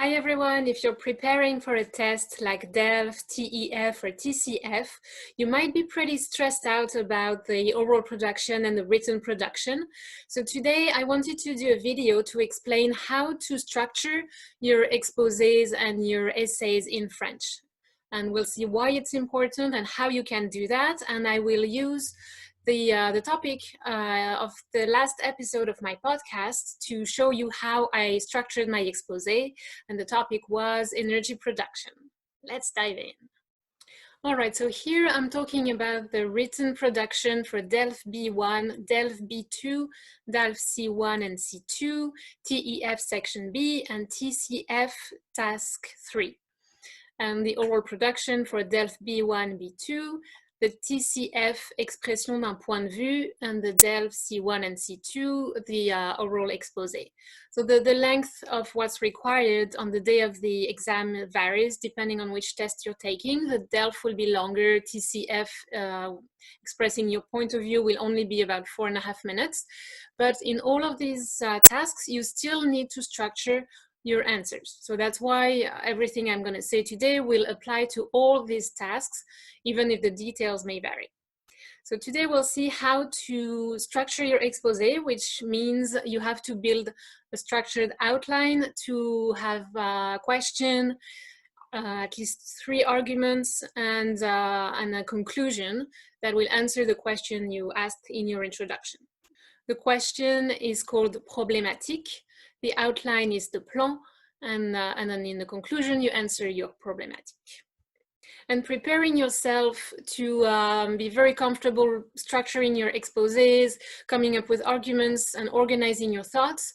Hi everyone, if you're preparing for a test like DELF, TEF or TCF, you might be pretty stressed out about the oral production and the written production. So today I wanted to do a video to explain how to structure your exposés and your essays in French. And we'll see why it's important and how you can do that. And I will use the topic of the last episode of my podcast to show you how I structured my exposé, and the topic was energy production. Let's dive in. All right, so here I'm talking about the written production for DELF B1, DELF B2, DALF C1 and C2, TEF section B, and TCF task 3. And the oral production for DELF B1, B2, the TCF expression d'un point de vue, and the DELF C1 and C2, the oral exposé. So the length of what's required on the day of the exam varies depending on which test you're taking. The DELF will be longer, TCF expressing your point of view will only be about 4.5 minutes. But in all of these tasks, you still need to structure your answers. So that's why everything I'm going to say today will apply to all these tasks, even if the details may vary. So today we'll see how to structure your exposé, which means you have to build a structured outline to have a question, at least 3 arguments, and a conclusion that will answer the question you asked in your introduction. The question is called problématique. The outline is the plan, and then in the conclusion, you answer your problématique. And preparing yourself to be very comfortable structuring your exposés, coming up with arguments, and organizing your thoughts,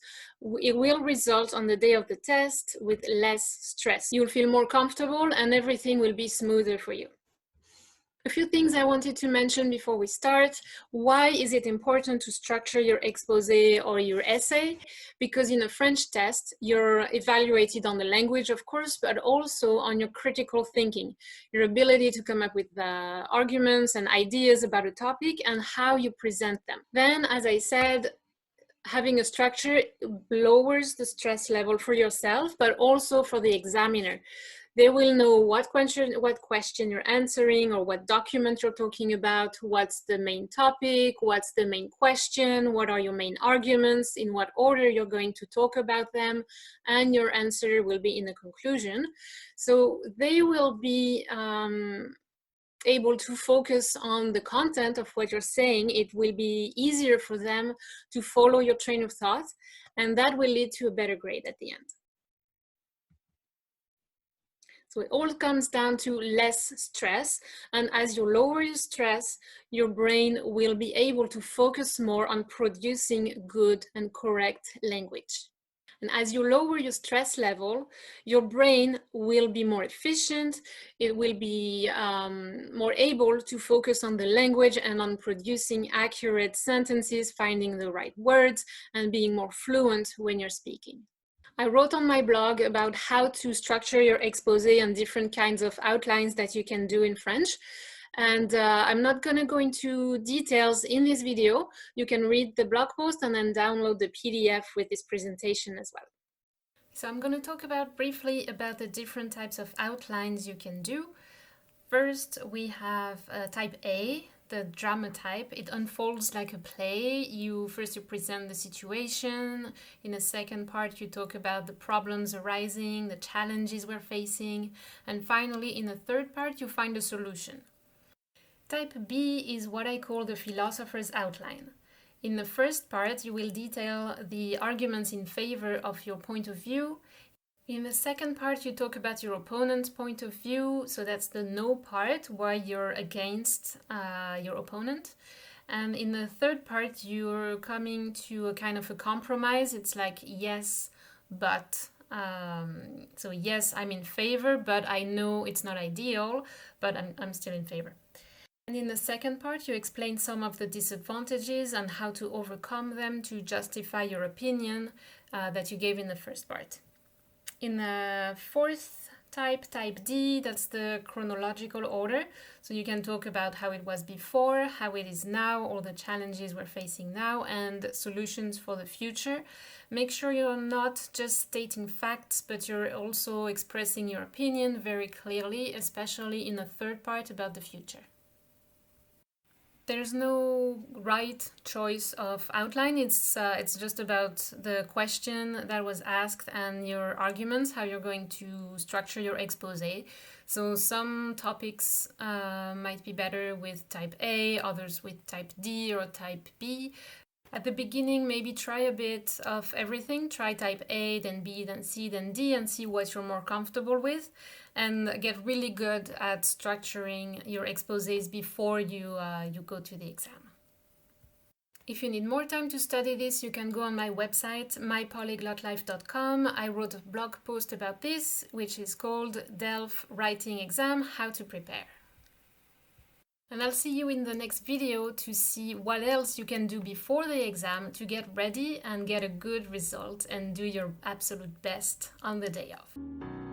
it will result on the day of the test with less stress. You'll feel more comfortable and everything will be smoother for you. A few things I wanted to mention before we start. Why is it important to structure your exposé or your essay? Because in a French test, you're evaluated on the language, of course, but also on your critical thinking, your ability to come up with arguments and ideas about a topic and how you present them. Then, as I said, having a structure lowers the stress level for yourself, but also for the examiner. They will know what question you're answering or what document you're talking about, what's the main topic, what's the main question, what are your main arguments, in what order you're going to talk about them, and your answer will be in the conclusion. So they will be able to focus on the content of what you're saying. It will be easier for them to follow your train of thought, and that will lead to a better grade at the end. So it all comes down to less stress, and as you lower your stress, your brain will be able to focus more on producing good and correct language. And as you lower your stress level, your brain will be more efficient. It will be more able to focus on the language and on producing accurate sentences, finding the right words, and being more fluent when you're speaking. I wrote on my blog about how to structure your exposé and different kinds of outlines that you can do in French. And I'm not going to go into details in this video. You can read the blog post and then download the PDF with this presentation as well. So I'm going to talk briefly about the different types of outlines you can do. First, we have type A, the drama type. It unfolds like a play. First you present the situation. In a second part, you talk about the problems arising, the challenges we're facing. And finally, in the third part, you find a solution. Type B is what I call the philosopher's outline. In the first part, you will detail the arguments in favor of your point of view. In the second part, you talk about your opponent's point of view, so that's the no part, why you're against your opponent. And in the third part, you're coming to a kind of a compromise. It's like yes, but. So yes, I'm in favor, but I know it's not ideal, but I'm still in favor. And in the second part, you explain some of the disadvantages and how to overcome them to justify your opinion that you gave in the first part. In the fourth type D, that's the chronological order. So you can talk about how it was before, how it is now, all the challenges we're facing now, and solutions for the future. Make sure you're not just stating facts, but you're also expressing your opinion very clearly, especially in the third part about the future. There's no right choice of outline. It's just about the question that was asked and your arguments, how you're going to structure your exposé. So some topics might be better with type A, others with type D or type B. At the beginning, maybe try a bit of everything. Try type A, then B, then C, then D, and see what you're more comfortable with. And get really good at structuring your exposés before you go to the exam. If you need more time to study this, you can go on my website, mypolyglotlife.com. I wrote a blog post about this, which is called DELF Writing Exam, How to Prepare. And I'll see you in the next video to see what else you can do before the exam to get ready and get a good result and do your absolute best on the day of.